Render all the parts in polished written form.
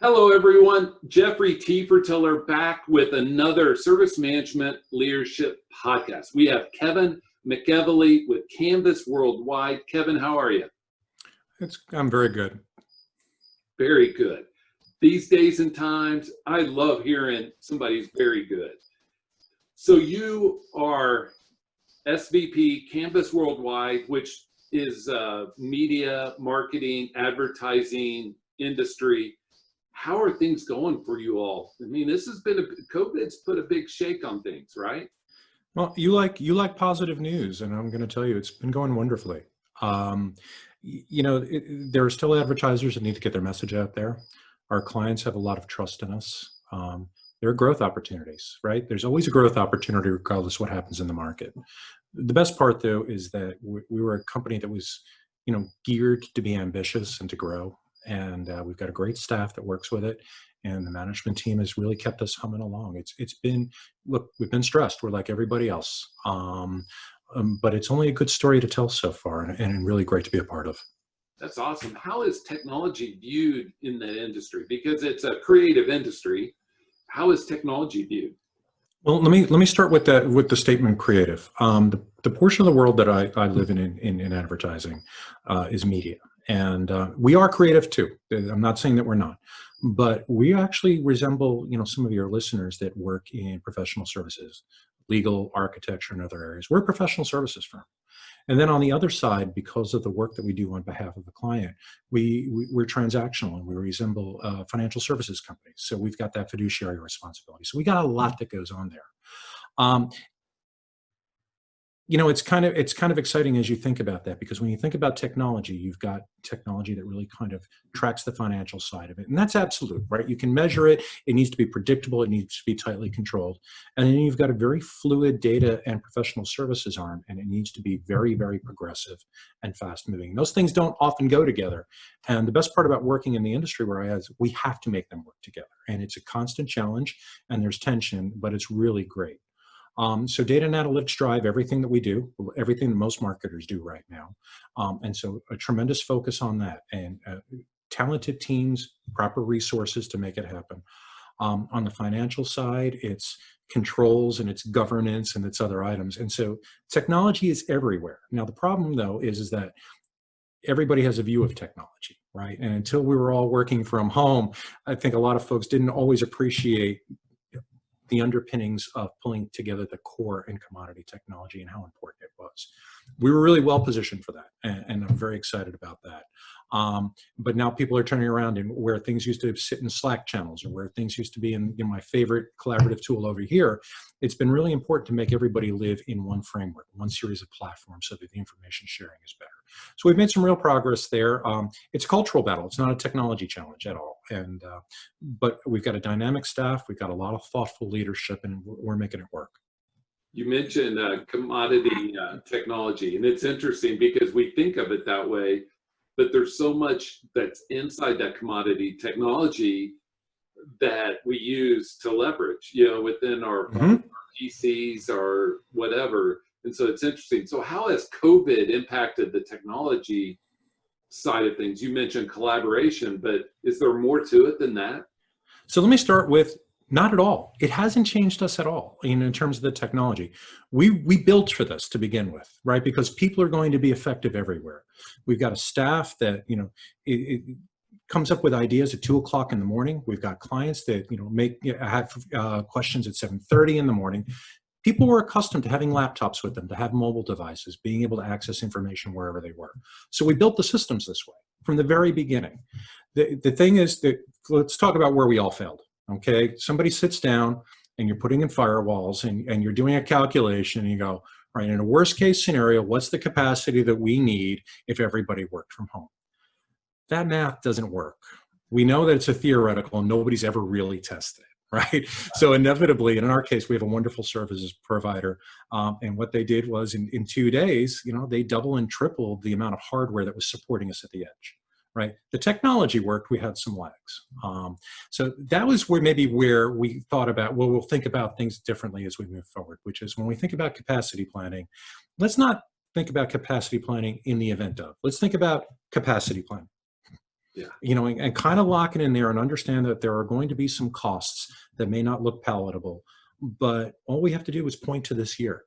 Hello, everyone. Jeffrey Tefertiller back with another Service Management Leadership podcast. We have Kevin McEvilly with Canvas Worldwide. Kevin, how are you? I'm very good. Very good. These days and times, I love hearing somebody's very good. So you are SVP Canvas Worldwide, which is media, marketing, advertising industry. How are things going for you all? I mean, this has been COVID's put a big shake on things, right? Well, you like positive news, and I'm going to tell you, it's been going wonderfully. There are still advertisers that need to get their message out there. Our clients have a lot of trust in us. There are growth opportunities, right? There's always a growth opportunity regardless of what happens in the market. The best part, though, is that we were a company that was, geared to be ambitious and to grow. And we've got a great staff that works with it, and the management team has really kept us humming along. It's been, look, we've been stressed. We're like everybody else, but it's only a good story to tell so far, and really great to be a part of. That's awesome. How is technology viewed in that industry? Because it's a creative industry. How is technology viewed? Well, let me start with the statement creative. The portion of the world that I live in advertising is media. And we are creative too. I'm not saying that we're not, but we actually resemble, some of your listeners that work in professional services, legal, architecture, and other areas. We're a professional services firm. And then on the other side, because of the work that we do on behalf of the client, we're transactional, and we resemble financial services companies. So we've got that fiduciary responsibility. So we got a lot that goes on there. It's kind of exciting as you think about that, because when you think about technology, you've got technology that really kind of tracks the financial side of it. And that's absolute, right? You can measure it. It needs to be predictable. It needs to be tightly controlled. And then you've got a very fluid data and professional services arm, and it needs to be very, very progressive and fast moving. Those things don't often go together. And the best part about working in the industry where I am is we have to make them work together. And it's a constant challenge, and there's tension, but it's really great. So data and analytics drive everything that we do, everything that most marketers do right now. And so a tremendous focus on that, and talented teams, proper resources to make it happen. On the financial side, it's controls and it's governance and it's other items. And so technology is everywhere. Now, the problem, though, is that everybody has a view of technology, right? And until we were all working from home, I think a lot of folks didn't always appreciate the underpinnings of pulling together the core and commodity technology and how important it was. We were really well positioned for that, and I'm very excited about that. But now people are turning around, and where things used to sit in Slack channels, or where things used to be in my favorite collaborative tool over here, it's been really important to make everybody live in one framework, one series of platforms, so that the information sharing is better. So we've made some real progress there. It's a cultural battle. It's not a technology challenge at all. And but we've got a dynamic staff. We've got a lot of thoughtful leadership, and we're making it work. You mentioned commodity technology, and it's interesting because we think of it that way, but there's so much that's inside that commodity technology that we use to leverage, within our PCs or whatever. And so it's interesting. So how has COVID impacted the technology side of things? You mentioned collaboration, but is there more to it than that? So let me start with, not at all. It hasn't changed us at all in terms of the technology. We built for this to begin with, right? Because people are going to be effective everywhere. We've got a staff that, it comes up with ideas at 2 o'clock in the morning. We've got clients that, have questions at 7:30 in the morning. People were accustomed to having laptops with them, to have mobile devices, being able to access information wherever they were. So we built the systems this way from the very beginning. The thing is that, let's talk about where we all failed. Okay, somebody sits down and you're putting in firewalls, and you're doing a calculation, and you go, right, in a worst case scenario, what's the capacity that we need if everybody worked from home? That math doesn't work. We know that it's a theoretical, and nobody's ever really tested it. Right. So inevitably, and in our case, we have a wonderful services provider. And what they did was in 2 days, they double and tripled the amount of hardware that was supporting us at the edge. Right. The technology worked. We had some lags. So that was where we thought about, well, we'll think about things differently as we move forward, which is when we think about capacity planning, let's not think about capacity planning in the event of. Let's think about capacity planning. Yeah. And kind of lock it in there and understand that there are going to be some costs that may not look palatable, but all we have to do is point to this year,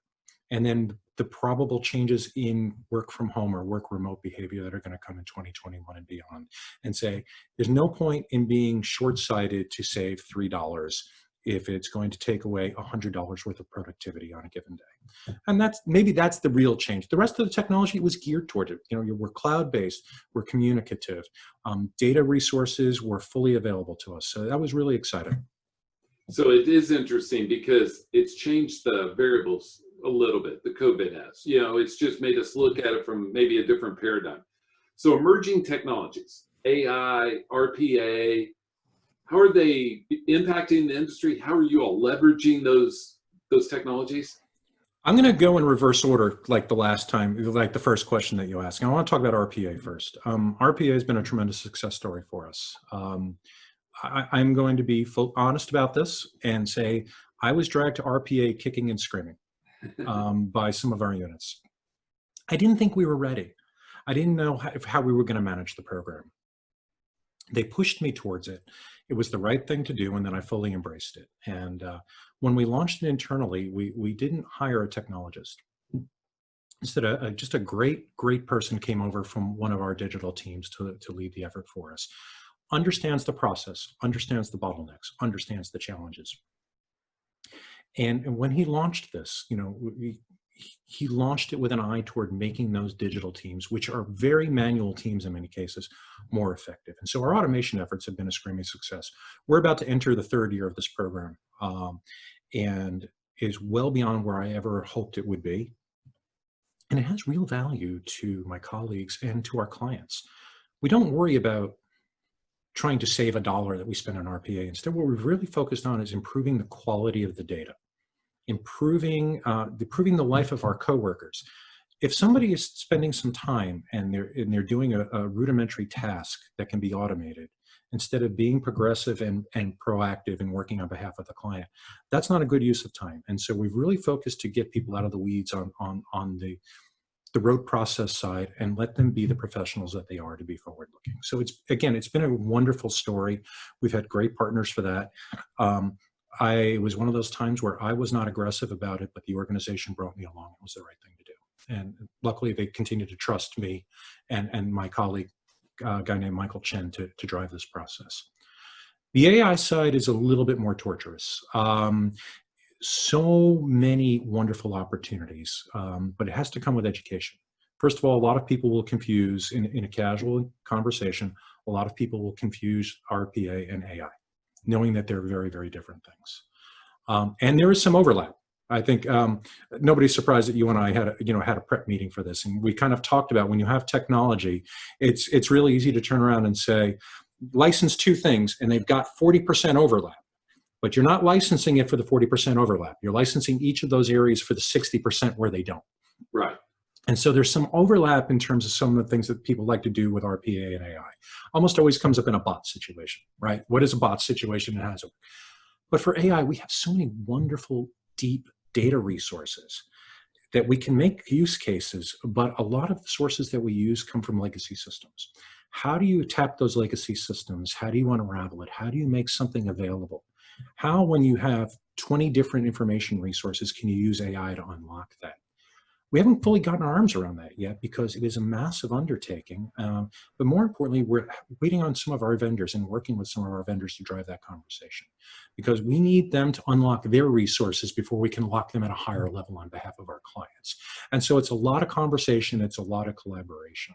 and then the probable changes in work from home or work remote behavior that are going to come in 2021 and beyond, and say, there's no point in being short-sighted to save $3 if it's going to take away $100 worth of productivity on a given day. And maybe that's the real change. The rest of the technology was geared toward it. We're cloud-based, we're communicative. Data resources were fully available to us. So that was really exciting. So it is interesting because it's changed the variables a little bit, the COVID has. It's just made us look at it from maybe a different paradigm. So emerging technologies, AI, RPA, how are they impacting the industry? How are you all leveraging those technologies? I'm going to go in reverse order, like the last time, like the first question that you asked. And I want to talk about RPA first. RPA has been a tremendous success story for us. I'm going to be honest about this and say I was dragged to RPA kicking and screaming by some of our units. I didn't think we were ready. I didn't know how we were going to manage the program. They pushed me towards it. It was the right thing to do, and then I fully embraced it. And when we launched it internally, we didn't hire a technologist. Instead, just a great person came over from one of our digital teams to lead the effort for us. Understands the process, understands the bottlenecks, understands the challenges. And when he launched this, he launched it with an eye toward making those digital teams, which are very manual teams in many cases, more effective. And so our automation efforts have been a screaming success. We're about to enter the third year of this program, and is well beyond where I ever hoped it would be. And it has real value to my colleagues and to our clients. We don't worry about trying to save $1 that we spend on RPA. Instead, what we've really focused on is improving the quality of the data, improving the life of our coworkers. If somebody is spending some time and they're doing a rudimentary task that can be automated, instead of being progressive and proactive and working on behalf of the client, that's not a good use of time. And so we've really focused to get people out of the weeds on the rote process side and let them be the professionals that they are to be forward-looking. So it's been a wonderful story. We've had great partners for that. It was one of those times where I was not aggressive about it, but the organization brought me along. It was the right thing to do. And luckily they continue to trust me and my colleague, a guy named Michael Chen, to drive this process. The AI side is a little bit more torturous. So many wonderful opportunities, but it has to come with education. First of all, a lot of people will confuse, in a casual conversation, a lot of people will confuse RPA and AI, knowing that they're very, very different things. And there is some overlap. I think nobody's surprised that you and I had a prep meeting for this, and we kind of talked about when you have technology, it's really easy to turn around and say, license two things, and they've got 40% overlap. But you're not licensing it for the 40% overlap. You're licensing each of those areas for the 60% where they don't. Right. And so there's some overlap in terms of some of the things that people like to do with RPA and AI. Almost always comes up in a bot situation, right? What is a bot situation and how does it work? But for AI, we have so many wonderful, deep data resources that we can make use cases, but a lot of the sources that we use come from legacy systems. How do you tap those legacy systems? How do you unravel it? How do you make something available? How, when you have 20 different information resources, can you use AI to unlock that? We haven't fully gotten our arms around that yet because it is a massive undertaking. But more importantly, we're waiting on some of our vendors and working with some of our vendors to drive that conversation, because we need them to unlock their resources before we can lock them at a higher level on behalf of our clients. And so it's a lot of conversation. It's a lot of collaboration.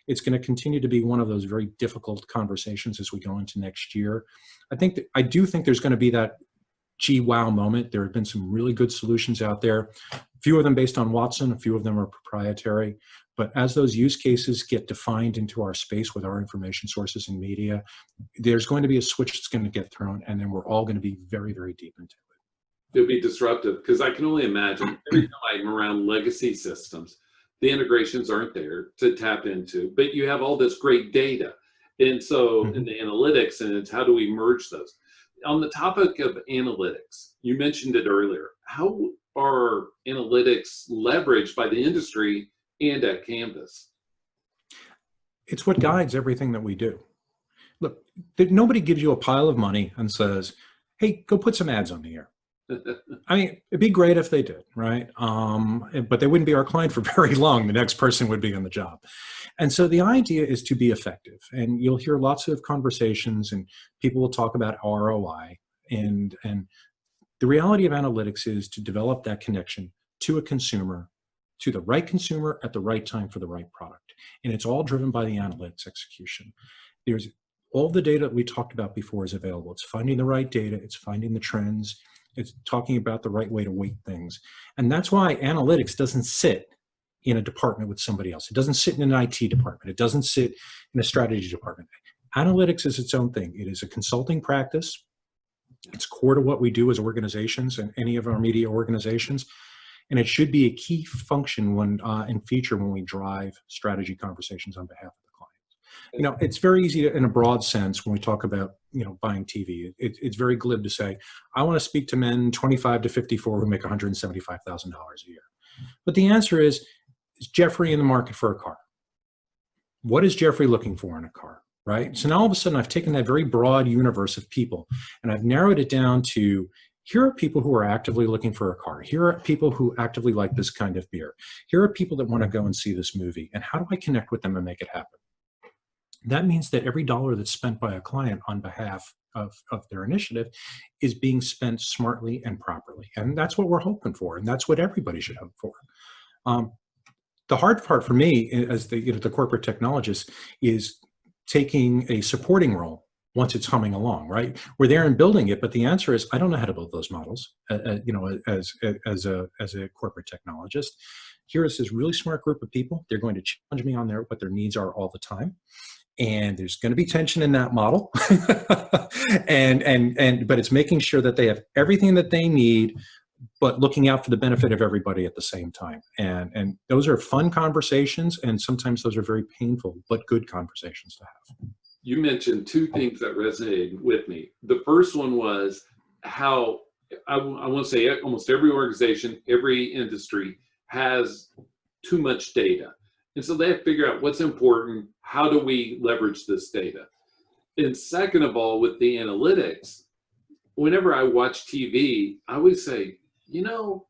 It's going to continue to be one of those very difficult conversations as we go into next year. I do think there's going to be that gee wow moment. There have been some really good solutions out there. A few of them based on Watson, a few of them are proprietary. But as those use cases get defined into our space with our information sources and media, there's going to be a switch that's going to get thrown, and then we're all going to be very, very deep into it. It'll be disruptive, because I can only imagine every time I'm around legacy systems, the integrations aren't there to tap into, but you have all this great data. And so in the analytics, and it's how do we merge those? On the topic of analytics, you mentioned it earlier. How are analytics leveraged by the industry and at Canvas? It's what guides everything that we do. Look, nobody gives you a pile of money and says, hey, go put some ads on the air. I mean, it'd be great if they did, right? But they wouldn't be our client for very long. The next person would be on the job. And so the idea is to be effective. And you'll hear lots of conversations and people will talk about ROI. And the reality of analytics is to develop that connection to a consumer, to the right consumer at the right time for the right product. And it's all driven by the analytics execution. There's all the data that we talked about before is available. It's finding the right data. It's finding the trends. It's talking about the right way to weight things. And that's why analytics doesn't sit in a department with somebody else. It doesn't sit in an IT department. It doesn't sit in a strategy department. Analytics is its own thing. It is a consulting practice. It's core to what we do as organizations and any of our media organizations. And it should be a key function when and feature when we drive strategy conversations on behalf of the client. You know, it's very easy to, in a broad sense, when we talk about, you know, buying TV, it's very glib to say, I want to speak to men 25 to 54 who make $175,000 a year. But the answer is Jeffrey in the market for a car? What is Jeffrey looking for in a car, right? So now all of a sudden I've taken that very broad universe of people and I've narrowed it down to, here are people who are actively looking for a car. Here are people who actively like this kind of beer. Here are people that want to go and see this movie. And how do I connect with them and make it happen? That means that every dollar that's spent by a client on behalf of their initiative is being spent smartly and properly. And that's what we're hoping for. And that's what everybody should hope for. The hard part for me as the corporate technologist is taking a supporting role once it's humming along, right? We're there and building it, but the answer is I don't know how to build those models, you know, as a corporate technologist. Here is this really smart group of people. They're going to challenge me on what their needs are all the time. And there's going to be tension in that model. But it's making sure that they have everything that they need, but looking out for the benefit of everybody at the same time. And those are fun conversations, and sometimes those are very painful, but good conversations to have. You mentioned two things that resonated with me. The first one was how, I want to say almost every organization, every industry has too much data. And so they have to figure out what's important, how do we leverage this data? And second of all, with the analytics, whenever I watch TV, I always say, you know,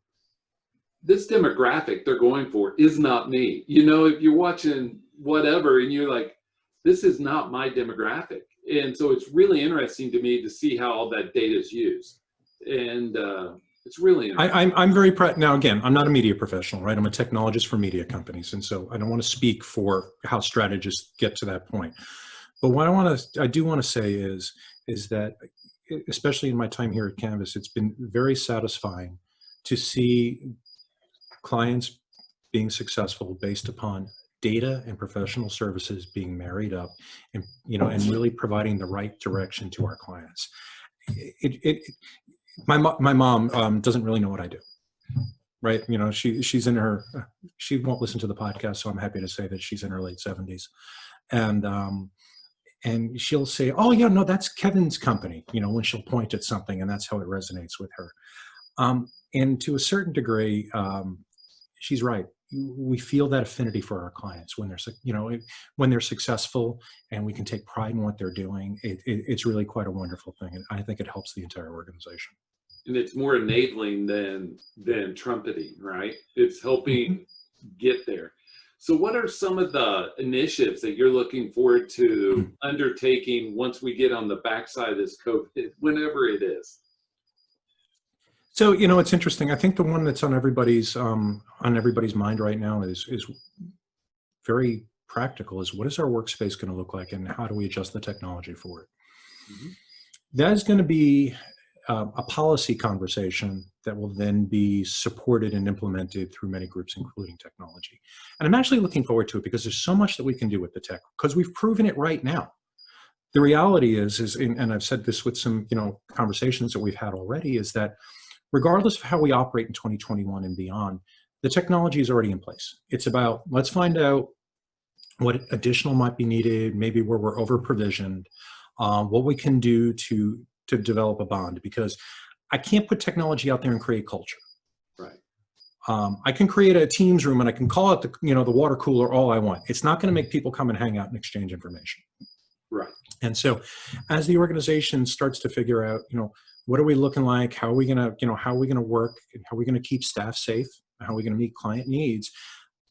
this demographic they're going for is not me. You know, if you're watching whatever and you're like, this is not my demographic. And so it's really interesting to me to see how all that data is used. And it's really interesting. I'm very proud. Now, again, I'm not a media professional, right? I'm a technologist for media companies. And so I don't want to speak for how strategists get to that point. But what I do want to say is that, especially in my time here at Canvas, it's been very satisfying to see clients being successful based upon data and professional services being married up and, you know, and really providing the right direction to our clients. My mom doesn't really know what I do, right? You know, she won't listen to the podcast, so I'm happy to say that she's in her late 70s. And she'll say, oh yeah, no, that's Kevin's company, you know, when she'll point at something, and that's how it resonates with her. And to a certain degree, she's right. We feel that affinity for our clients when they're, you know, when they're successful, and we can take pride in what they're doing. It's really quite a wonderful thing, and I think it helps the entire organization. And it's more enabling than trumpeting, right? It's helping get there. So what are some of the initiatives that you're looking forward to undertaking once we get on the backside of this COVID, whenever it is? So, you know, it's interesting. I think the one that's on everybody's mind right now is very practical. Is what is our workspace going to look like, and how do we adjust the technology for it? That is going to be a policy conversation that will then be supported and implemented through many groups, including technology. And I'm actually looking forward to it because there's so much that we can do with the tech, because we've proven it right now. The reality is, and I've said this with some, you know, conversations that we've had already, is that regardless of how we operate in 2021 and beyond, the technology is already in place. It's about, let's find out what additional might be needed, maybe where we're over-provisioned, what we can do to develop a bond, because I can't put technology out there and create culture. Right. I can create a Teams room and I can call it the water cooler all I want. It's not going to make people come and hang out and exchange information. Right. And so as the organization starts to figure out, what are we looking like? How are we going to, how are we going to work? How are we going to keep staff safe? How are we going to meet client needs?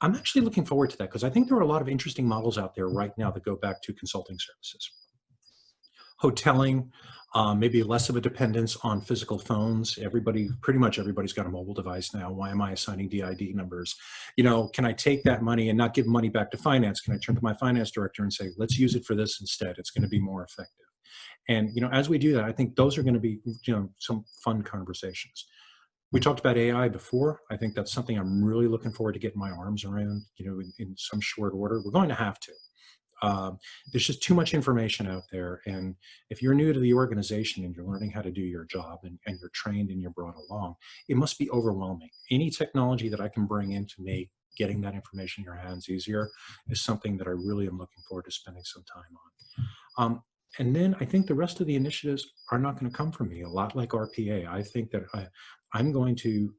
I'm actually looking forward to that because I think there are a lot of interesting models out there right now that go back to consulting services. Hoteling, maybe less of a dependence on physical phones. Pretty much everybody's got a mobile device now. Why am I assigning DID numbers? Can I take that money and not give money back to finance? Can I turn to my finance director and say, let's use it for this instead? It's going to be more effective. And, as we do that, I think those are going to be, some fun conversations. We talked about AI before. I think that's something I'm really looking forward to getting my arms around, in some short order. We're going to have to. There's just too much information out there. And if you're new to the organization and you're learning how to do your job and you're trained and you're brought along, it must be overwhelming. Any technology that I can bring in to make getting that information in your hands easier is something that I really am looking forward to spending some time on. And then I think the rest of the initiatives are not going to come from me, a lot like RPA. I think that I'm going to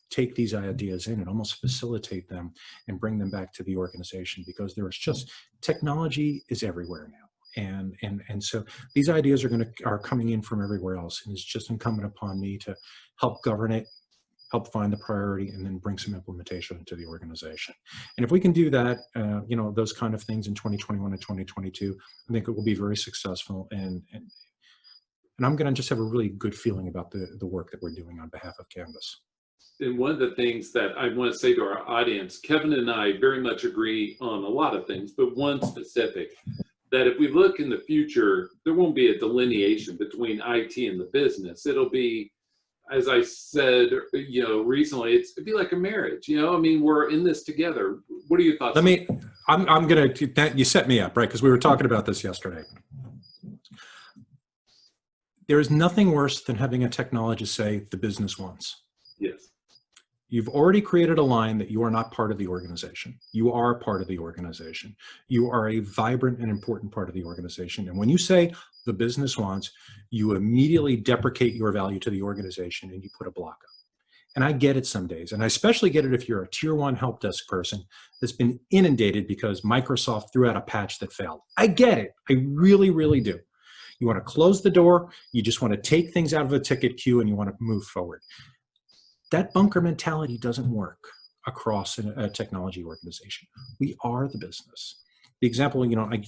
take these ideas in and almost facilitate them and bring them back to the organization because there is just technology is everywhere now. And so these ideas are coming in from everywhere else. And it's just incumbent upon me to help govern it, help find the priority, and then bring some implementation into the organization. And if we can do that, those kind of things in 2021 and 2022, I think it will be very successful. And I'm going to just have a really good feeling about the work that we're doing on behalf of Canvas. And one of the things that I want to say to our audience, Kevin and I very much agree on a lot of things, but one specific, that if we look in the future, there won't be a delineation between IT and the business. It'll be, as I said, recently, it'd be like a marriage. We're in this together. What are your thoughts? I'm going to, you set me up, right? Because we were talking about this yesterday. There is nothing worse than having a technologist say the business wants. Yes. You've already created a line that you are not part of the organization. You are part of the organization. You are a vibrant and important part of the organization. And when you say the business wants, you immediately deprecate your value to the organization and you put a block up. And I get it some days. And I especially get it if you're a tier 1 help desk person that's been inundated because Microsoft threw out a patch that failed. I get it. I really, really do. You want to close the door. You just want to take things out of a ticket queue and you want to move forward. That bunker mentality doesn't work across a technology organization. We are the business. The example,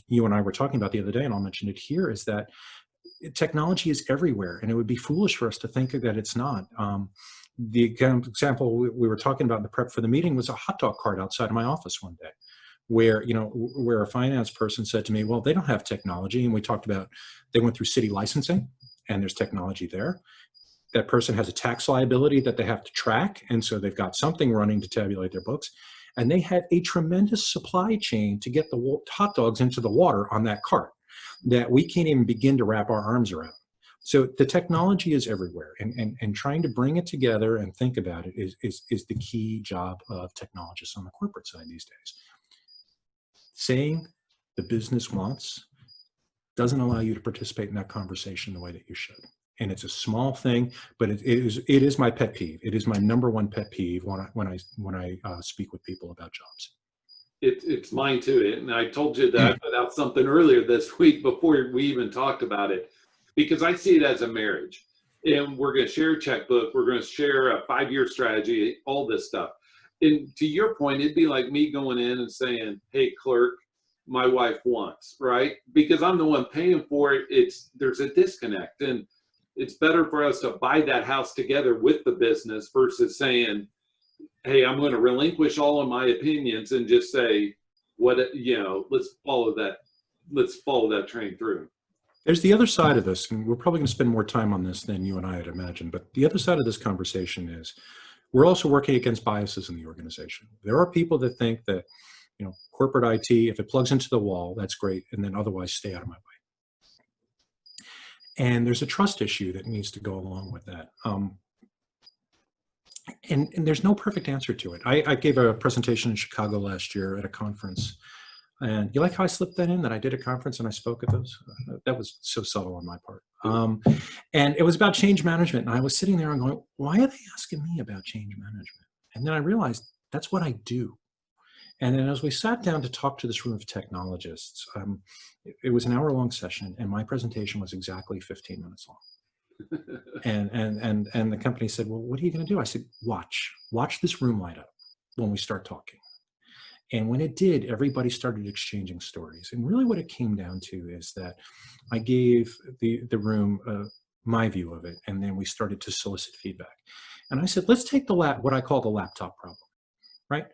you and I were talking about the other day, and I'll mention it here, is that technology is everywhere, and it would be foolish for us to think that it's not. The example we were talking about in the prep for the meeting was a hot dog cart outside of my office one day, where a finance person said to me, well, they don't have technology. And we talked about, they went through city licensing and there's technology there. That person has a tax liability that they have to track. And so they've got something running to tabulate their books. And they had a tremendous supply chain to get the hot dogs into the water on that cart that we can't even begin to wrap our arms around. So the technology is everywhere, and trying to bring it together and think about it is the key job of technologists on the corporate side these days. Saying the business wants doesn't allow you to participate in that conversation the way that you should. And it's a small thing, but it is my pet peeve. It is my number one pet peeve when I speak with people about jobs. It's mine too. And I told you that I put out something earlier this week before we even talked about it, because I see it as a marriage. And we're going to share a checkbook. We're going to share a 5-year strategy, all this stuff. And to your point, it'd be like me going in and saying, hey, clerk, my wife wants, right? Because I'm the one paying for it. There's a disconnect. And it's better for us to buy that house together with the business versus saying, hey, I'm going to relinquish all of my opinions and just say, let's follow that train through. There's the other side of this, and we're probably going to spend more time on this than you and I had imagined, but the other side of this conversation is we're also working against biases in the organization. There are people that think that, corporate IT, if it plugs into the wall, that's great, and then otherwise stay out of my way. And there's a trust issue that needs to go along with that. And there's no perfect answer to it. I gave a presentation in Chicago last year at a conference. And you like how I slipped that in, that I did a conference and I spoke at those? That was so subtle on my part. And it was about change management. And I was sitting there and going, why are they asking me about change management? And then I realized that's what I do. And then as we sat down to talk to this room of technologists, it was an hour-long session, and my presentation was exactly 15 minutes long. And the company said, well, what are you going to do? I said, watch this room light up when we start talking. And when it did, everybody started exchanging stories. And really what it came down to is that I gave the room my view of it, and then we started to solicit feedback. And I said, let's take what I call the laptop problem, right?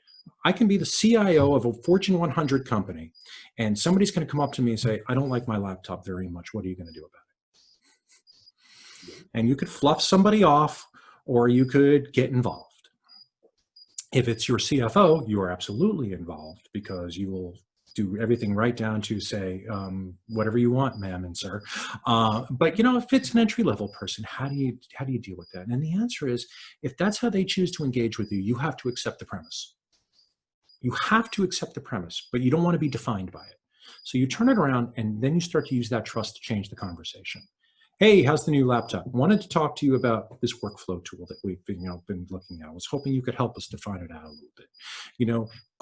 I can be the CIO of a Fortune 100 company, and somebody's going to come up to me and say, I don't like my laptop very much. What are you going to do about it? And you could fluff somebody off, or you could get involved. If it's your CFO, you are absolutely involved, because you will do everything right down to say, whatever you want, ma'am and sir. But if it's an entry-level person, how do you deal with that? And the answer is, if that's how they choose to engage with you, you have to accept the premise. You have to accept the premise, but you don't want to be defined by it. So you turn it around, and then you start to use that trust to change the conversation. Hey, how's the new laptop? Wanted to talk to you about this workflow tool that we've been looking at. I was hoping you could help us define it out a little bit.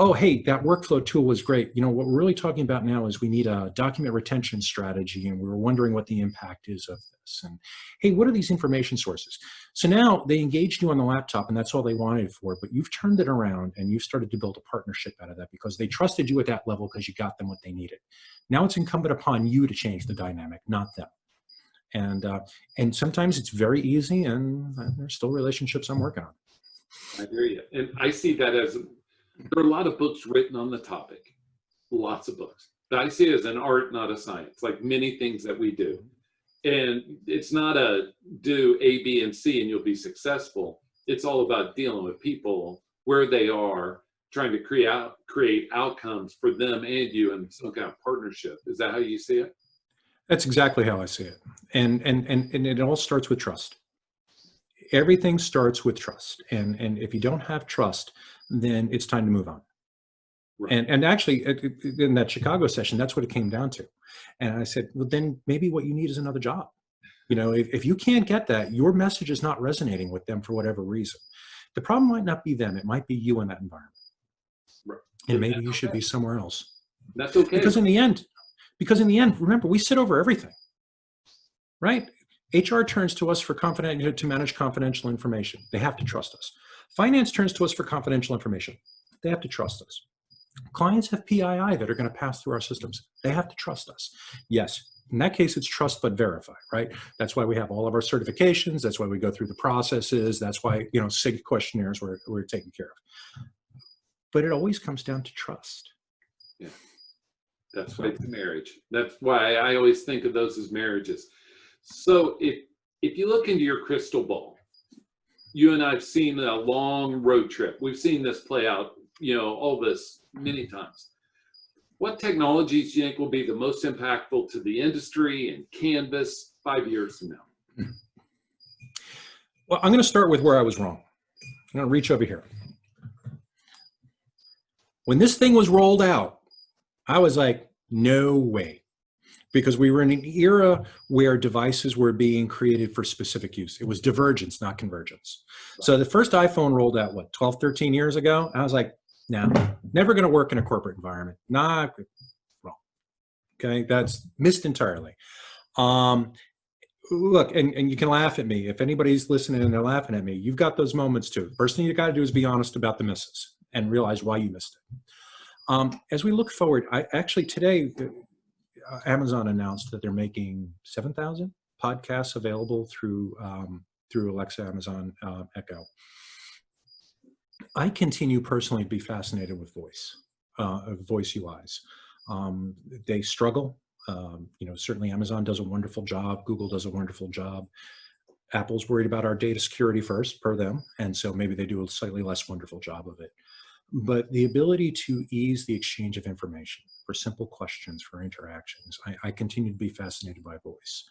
Oh, hey, that workflow tool was great. What we're really talking about now is we need a document retention strategy, and we were wondering what the impact is of this. And hey, what are these information sources? So now they engaged you on the laptop, and that's all they wanted for it, but you've turned it around, and you've started to build a partnership out of that, because they trusted you at that level because you got them what they needed. Now it's incumbent upon you to change the dynamic, not them. And sometimes it's very easy, and there's still relationships I'm working on. I hear you. And I see that as, there are a lot of books written on the topic, lots of books. But I see it as an art, not a science, like many things that we do. And it's not a do A, B, and C and you'll be successful. It's all about dealing with people where they are, trying to create outcomes for them and you in some kind of partnership. Is that how you see it? That's exactly how I see it. And it all starts with trust. Everything starts with trust. And if you don't have trust, then it's time to move on. Right. And actually, in that Chicago session, that's what it came down to. And I said, well, then maybe what you need is another job. If you can't get that, your message is not resonating with them for whatever reason. The problem might not be them. It might be you in that environment. Right. And maybe you should be somewhere else. That's okay. Because in the end, remember, we sit over everything, right? HR turns to us to manage confidential information. They have to trust us. Finance turns to us for confidential information. They have to trust us. Clients have PII that are going to pass through our systems. They have to trust us. Yes, in that case, it's trust but verify, right? That's why we have all of our certifications. That's why we go through the processes. That's why, SIG questionnaires we're taking care of. But it always comes down to trust. Yeah. That's why it's a marriage. That's why I always think of those as marriages. So if you look into your crystal ball, you and I have seen a long road trip. We've seen this play out, all this many times. What technologies do you think will be the most impactful to the industry and Canvas 5 years from now? Well, I'm going to start with where I was wrong. I'm going to reach over here. When this thing was rolled out, I was like, no way. Because we were in an era where devices were being created for specific use. It was divergence, not convergence. Right. So the first iPhone rolled out, 12, 13 years ago? I was like, no, never going to work in a corporate environment. Not wrong. Okay, that's missed entirely. Look, and you can laugh at me. If anybody's listening and they're laughing at me, you've got those moments too. First thing you got to do is be honest about the misses and realize why you missed it. As we look forward, today, Amazon announced that they're making 7,000 podcasts available through Alexa, Amazon Echo. I continue personally to be fascinated with voice UIs. They struggle. Certainly Amazon does a wonderful job. Google does a wonderful job. Apple's worried about our data security first, per them, and so maybe they do a slightly less wonderful job of it. But the ability to ease the exchange of information for simple questions, for interactions, I continue to be fascinated by voice.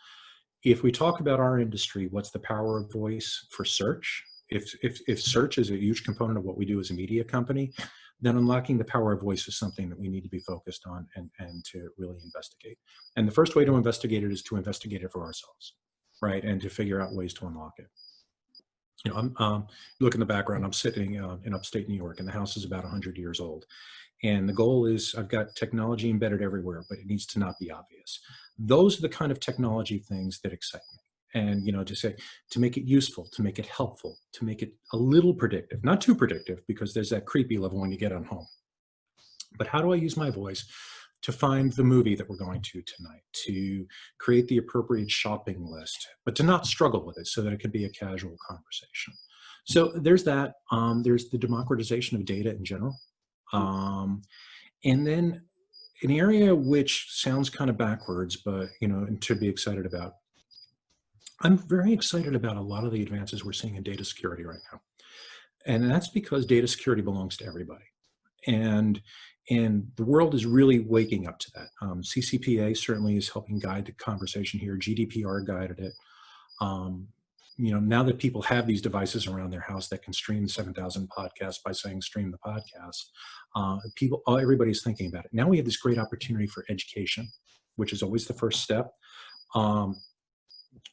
If we talk about our industry, what's the power of voice for search? If search is a huge component of what we do as a media company, then unlocking the power of voice is something that we need to be focused on and to really investigate. And the first way to investigate it is to investigate it for ourselves, right? And to figure out ways to unlock it. You know, look in the background, I'm sitting in upstate New York, and the house is about 100 years old. And the goal is I've got technology embedded everywhere, but it needs to not be obvious. Those are the kind of technology things that excite me. And, you know, to make it useful, to make it helpful, to make it a little predictive, not too predictive, because there's that creepy level when you get on home. But how do I use my voice to find the movie that we're going to tonight, to create the appropriate shopping list, but to not struggle with it so that it can be a casual conversation. So there's that. There's the democratization of data in general. And then an area which sounds kind of backwards, but, you know, and to be excited about. I'm very excited about a lot of the advances we're seeing in data security right now. And that's because data security belongs to everybody. And the world is really waking up to that. CCPA certainly is helping guide the conversation here. GDPR guided it. You know, now that people have these devices around their house that can stream 7,000 podcasts by saying stream the podcast, everybody's thinking about it. Now we have this great opportunity for education, which is always the first step.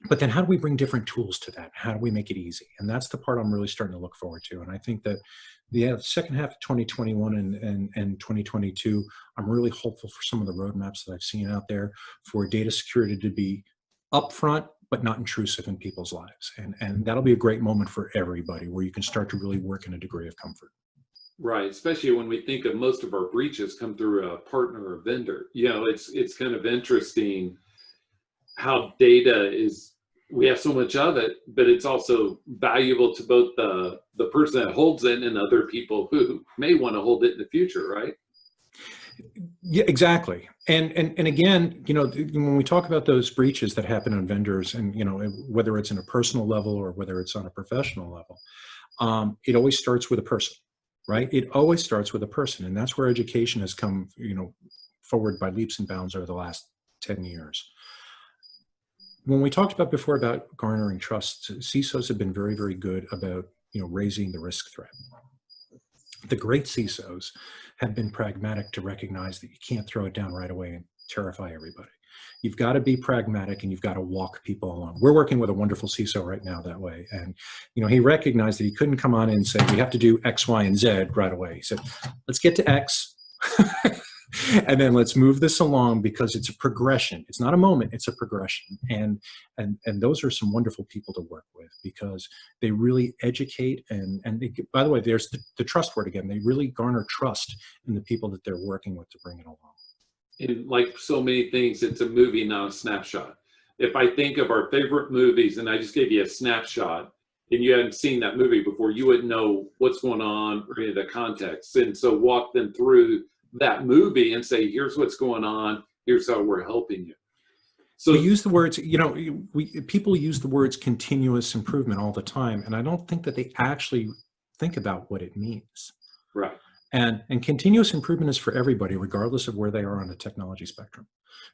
But then how do we bring different tools to that? How do we make it easy? And that's the part I'm really starting to look forward to. And I think that the second half of 2021 and 2022, I'm really hopeful for some of the roadmaps that I've seen out there for data security to be upfront, but not intrusive in people's lives. And that'll be a great moment for everybody where you can start to really work in a degree of comfort. Right, especially when we think of most of our breaches come through a partner or vendor. You know, it's kind of interesting how data is, we have so much of it, but it's also valuable to both the person that holds it and other people who may want to hold it in the future, right? Yeah, exactly. And again, you know, when we talk about those breaches that happen on vendors, and, you know, whether it's in a personal level or whether it's on a professional level, it always starts with a person, right? It always starts with a person. And that's where education has come, you know, forward by leaps and bounds over the last 10 years. When we talked about before about garnering trust, CISOs have been very, very good about, you know, raising the risk threat. The great CISOs have been pragmatic to recognize that you can't throw it down right away and terrify everybody. You've got to be pragmatic and you've got to walk people along. We're working with a wonderful CISO right now that way. And, you know, he recognized that he couldn't come on and say, we have to do X, Y, and Z right away. He said, let's get to X. And then let's move this along, because it's a progression. It's not a moment, it's a progression. And those are some wonderful people to work with, because they really educate and they, by the way, there's the trust word again. They really garner trust in the people that they're working with to bring it along. And like so many things, it's a movie, not a snapshot. If I think of our favorite movies and I just gave you a snapshot and you hadn't seen that movie before, you wouldn't know what's going on or any of the context. And so walk them through that movie and say, here's what's going on, here's how we're helping you. So we use the words, you know, people use the words continuous improvement all the time, and I don't think that they actually think about what it means. Right. And continuous improvement is for everybody, regardless of where they are on the technology spectrum,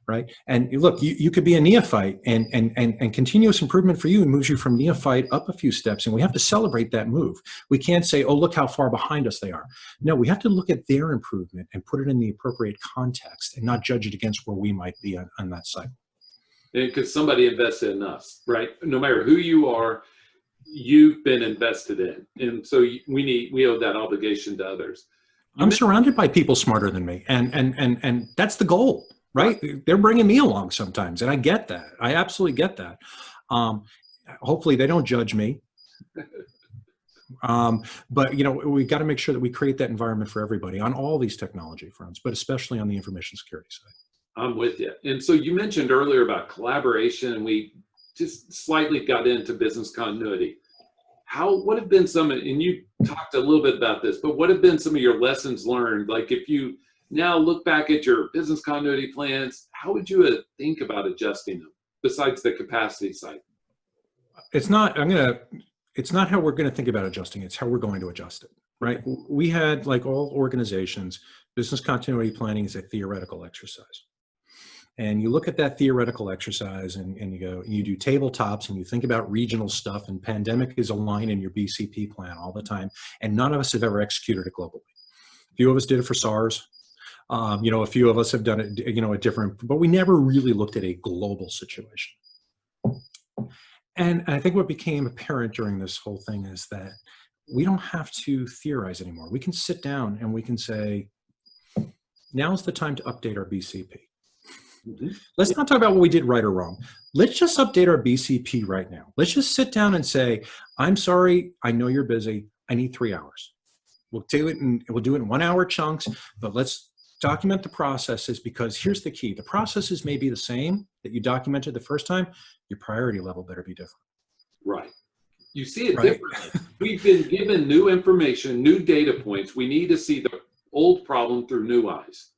right? And look, you could be a neophyte, and continuous improvement for you moves you from neophyte up a few steps, and we have to celebrate that move. We can't say, oh, look how far behind us they are. No, we have to look at their improvement and put it in the appropriate context and not judge it against where we might be on that cycle. Because somebody invested in us, right? No matter who you are, you've been invested in. And so we owe that obligation to others. I'm surrounded by people smarter than me, and that's the goal, right? They're bringing me along sometimes, and I get that. I absolutely get that. Hopefully, they don't judge me. But, you know, we've got to make sure that we create that environment for everybody on all these technology fronts, but especially on the information security side. I'm with you. And so you mentioned earlier about collaboration, and we just slightly got into business continuity. What have been some, and you talked a little bit about this, but what have been some of your lessons learned? Like, if you now look back at your business continuity plans, how would you think about adjusting them besides the capacity side? It's not how we're going to think about adjusting. It's how we're going to adjust it, right? Okay. We had, like all organizations, business continuity planning is a theoretical exercise. And you look at that theoretical exercise and you do tabletops and you think about regional stuff, and pandemic is a line in your BCP plan all the time. And none of us have ever executed it globally. A few of us did it for SARS. A few of us have done it, a different, but we never really looked at a global situation. And I think what became apparent during this whole thing is that we don't have to theorize anymore. We can sit down and we can say, now's the time to update our BCP. Let's not talk about what we did right or wrong. Let's just update our BCP right now. Let's just sit down and say, I'm sorry, I know you're busy. I need 3 hours. We'll do it in 1 hour chunks, but let's document the processes, because here's the key. The processes may be the same that you documented the first time. Your priority level better be different. Right. You see it Right? differently. We've been given new information, new data points. We need to see the old problem through new eyes.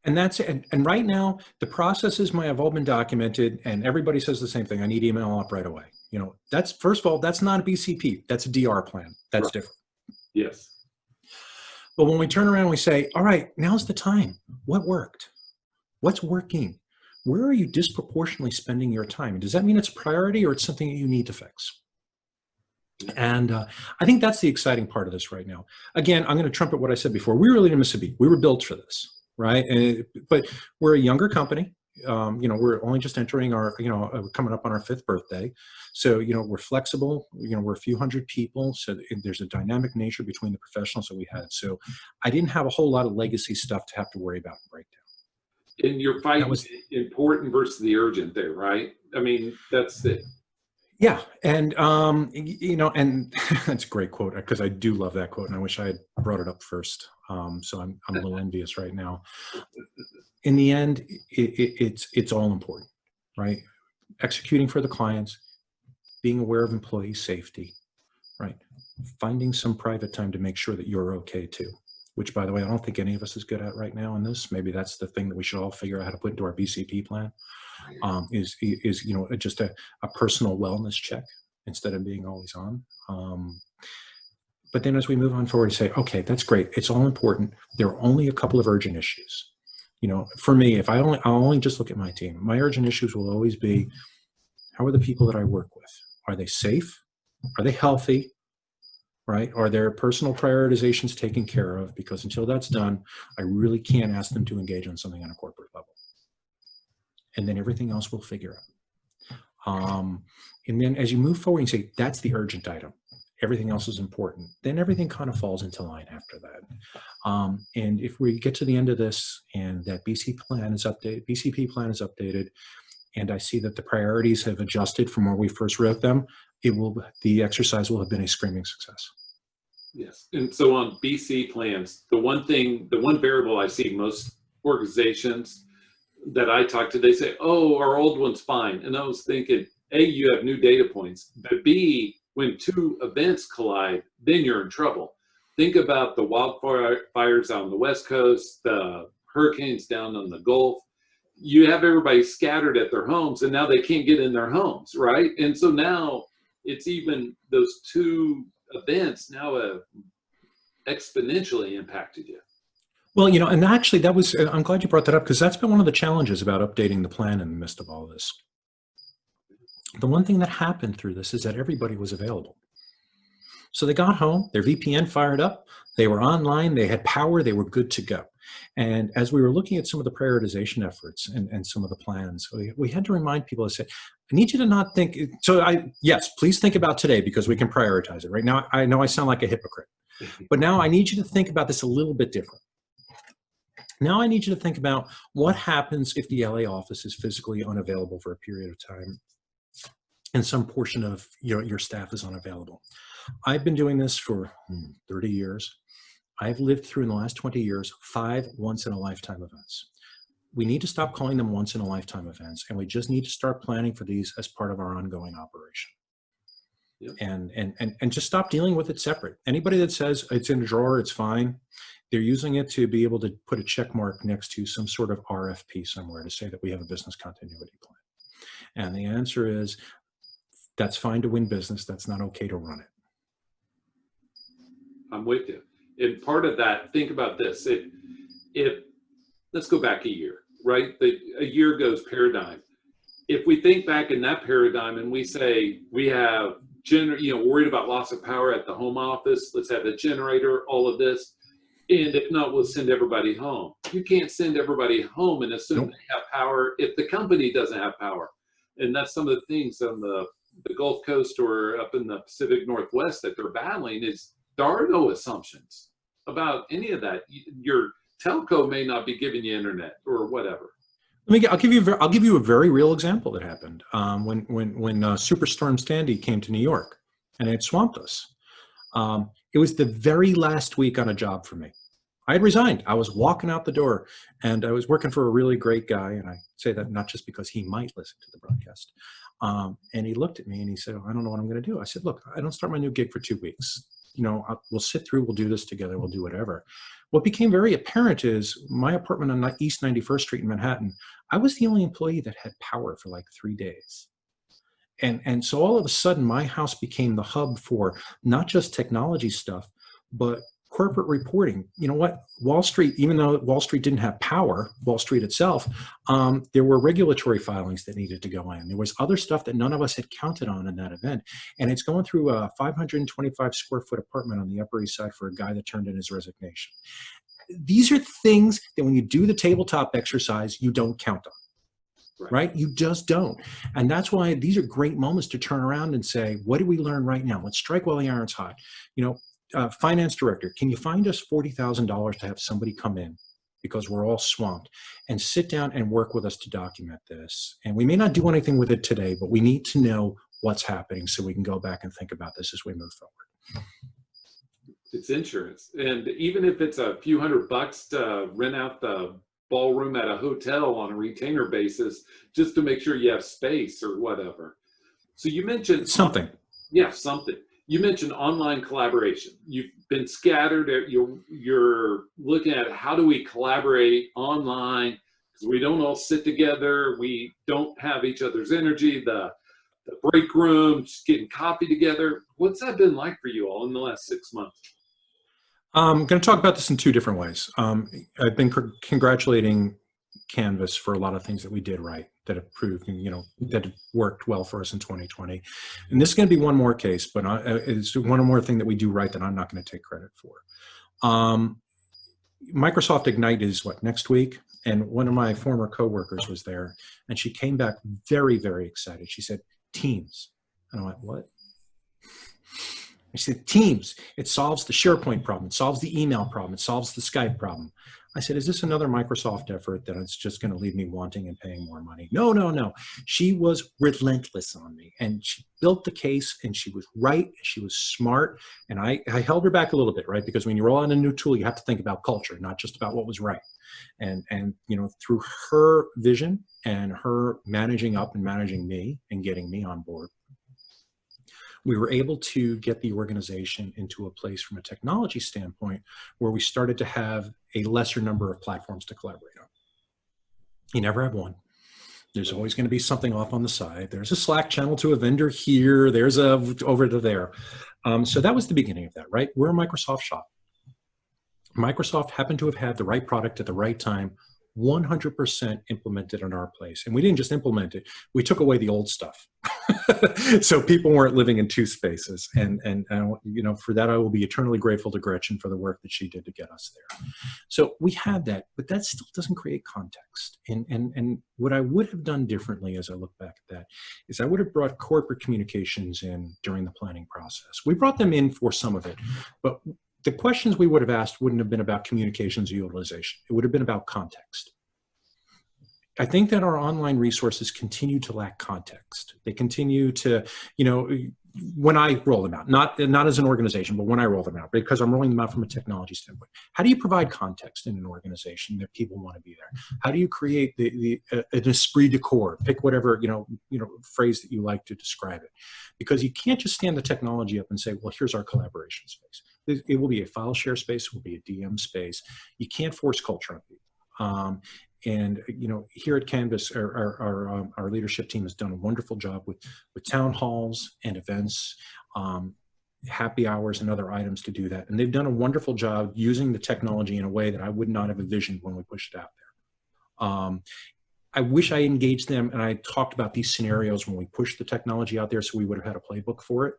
And that's it. And right now, the processes might have all been documented, and everybody says the same thing. I need email up right away. You know, that's, first of all, that's not a BCP. That's a DR plan. That's Right. different. Yes. But when we turn around and we say, all right, now's the time. What worked? What's working? Where are you disproportionately spending your time? And does that mean it's a priority, or it's something that you need to fix? And I think that's the exciting part of this right now. Again, I'm going to trumpet what I said before. We really didn't miss a beat. We were built for this, right? But we're a younger company. You know, we're only just entering our, you know, coming up on our 5th birthday. So, you know, we're flexible. You know, we're a few hundred people. So there's a dynamic nature between the professionals that we had. So I didn't have a whole lot of legacy stuff to have to worry about and break down. And you're fighting important versus the urgent there, right? I mean, that's it. Yeah, and you know, and that's a great quote, because I do love that quote, and I wish I had brought it up first. So I'm a little envious right now. In the end, it's all important, right? Executing for the clients, being aware of employee safety, right? Finding some private time to make sure that you're okay too. Which, by the way, I don't think any of us is good at right now in this. Maybe that's the thing that we should all figure out how to put into our BCP plan. Is you know, just a personal wellness check instead of being always on. But then as we move on forward, say, okay, that's great. It's all important. There are only a couple of urgent issues. You know, for me, if I'll only just look at my team, my urgent issues will always be, how are the people that I work with? Are they safe? Are they healthy? Right? Are their personal prioritizations taken care of? Because until that's done, I really can't ask them to engage on something on a corporate level. And then everything else we'll figure out. And then as you move forward and say, that's the urgent item, everything else is important, then everything kind of falls into line after that. And if we get to the end of this and that BCP plan is updated, and I see that the priorities have adjusted from where we first wrote them, the exercise will have been a screaming success. Yes. And so on BC plans, the one variable I see most organizations that I talk to, they say, oh, our old one's fine. And I was thinking, A, you have new data points, but B, when 2 events collide, then you're in trouble. Think about the wildfires out on the West Coast, the hurricanes down on the Gulf. You have everybody scattered at their homes, and now they can't get in their homes, right? And so now it's even those 2 events now have exponentially impacted you. Well, you know, and actually that was, I'm glad you brought that up, because that's been one of the challenges about updating the plan in the midst of all this. The one thing that happened through this is that everybody was available. So they got home, their VPN fired up, they were online, they had power, they were good to go. And as we were looking at some of the prioritization efforts and some of the plans, we had to remind people to say, I need you to not think, yes, please think about today, because we can prioritize it. Right now, I know I sound like a hypocrite, but now I need you to think about this a little bit different. Now I need you to think about what happens if the LA office is physically unavailable for a period of time and some portion of your staff is unavailable. I've been doing this for 30 years. I've lived through, in the last 20 years, 5 once-in-a-lifetime events. We need to stop calling them once-in-a-lifetime events, and we just need to start planning for these as part of our ongoing operation. Yep. And just stop dealing with it separate. Anybody that says it's in a drawer, it's fine, they're using it to be able to put a check mark next to some sort of RFP somewhere to say that we have a business continuity plan. And the answer is, that's fine to win business. That's not okay to run it. I'm with you. And part of that, think about this. If let's go back a year, right? A year goes paradigm. If we think back in that paradigm and we say we have worried about loss of power at the home office, let's have a generator, all of this. And if not, we'll send everybody home. You can't send everybody home and assume they have power if the company doesn't have power. And that's some of the things on the the Gulf Coast or up in the Pacific Northwest that they're battling is there are no assumptions about any of that. Your telco may not be giving you internet or whatever. I'll give you a very real example that happened when Superstorm Sandy came to New York, and it swamped us. It was the very last week on a job for me. I had resigned. I was walking out the door, and I was working for a really great guy, and I say that not just because he might listen to the broadcast. And he looked at me and he said, "I don't know what I'm going to do." I said, "Look, I don't start my new gig for 2 weeks. We'll sit through, we'll do this together, we'll do whatever." What became very apparent is my apartment on East 91st Street in Manhattan, I was the only employee that had power for like 3 days. And so all of a sudden, my house became the hub for not just technology stuff, but corporate reporting. You know what? Wall Street, even though Wall Street didn't have power, Wall Street itself, there were regulatory filings that needed to go in. There was other stuff that none of us had counted on in that event. And it's going through a 525 square foot apartment on the Upper East Side for a guy that turned in his resignation. These are things that when you do the tabletop exercise, you don't count on. Right? You just don't. And that's why these are great moments to turn around and say, what did we learn right now? Let's strike while the iron's hot. Finance director, can you find us $40,000 to have somebody come in, because we're all swamped, and sit down and work with us to document this? And we may not do anything with it today, but we need to know what's happening so we can go back and think about this as we move forward. It's insurance. And even if it's a few $100 to rent out the ballroom at a hotel on a retainer basis, just to make sure you have space or whatever. So you mentioned something. Yeah, something. You mentioned online collaboration. You've been scattered. You're looking at how do we collaborate online, because we don't all sit together. We don't have each other's energy. The break room, just getting coffee together. What's that been like for you all in the last 6 months? I'm going to talk about this in 2 different ways. I've been congratulating Canvas for a lot of things that we did right, that have proved, that have worked well for us in 2020. And this is going to be one more case, but it's one more thing that we do right that I'm not going to take credit for. Microsoft Ignite is next week? And one of my former coworkers was there, and she came back very, very excited. She said, Teams. And I went, what? I said, Teams, it solves the SharePoint problem, it solves the email problem, it solves the Skype problem. I said, is this another Microsoft effort that it's just going to leave me wanting and paying more money? No, no, no. She was relentless on me, and she built the case, and she was right, she was smart, and I held her back a little bit, right? Because when you roll out a new tool, you have to think about culture, not just about what was right. And through her vision and her managing up and managing me and getting me on board, we were able to get the organization into a place from a technology standpoint where we started to have a lesser number of platforms to collaborate on. You never have one. There's always going to be something off on the side. There's a Slack channel to a vendor here. There's a over to there. So that was the beginning of that, right? We're a Microsoft shop. Microsoft happened to have had the right product at the right time, 100% implemented in our place. And we didn't just implement it, we took away the old stuff. So people weren't living in 2 spaces. And for that, I will be eternally grateful to Gretchen for the work that she did to get us there. So we had that, but that still doesn't create context. And what I would have done differently as I look back at that is I would have brought corporate communications in during the planning process. We brought them in for some of it, but the questions we would have asked wouldn't have been about communications utilization. It would have been about context. I think that our online resources continue to lack context. They continue to, when I roll them out, not as an organization, but when I roll them out, because I'm rolling them out from a technology standpoint. How do you provide context in an organization that people want to be there? How do you create an esprit de corps? Pick whatever phrase that you like to describe it, because you can't just stand the technology up and say, well, here's our collaboration space. It will be a file share space. It will be a DM space. You can't force culture on people. And here at Canvas, our leadership team has done a wonderful job with town halls and events, happy hours and other items to do that. And they've done a wonderful job using the technology in a way that I would not have envisioned when we pushed it out there. I wish I engaged them and I talked about these scenarios when we pushed the technology out there, so we would have had a playbook for it,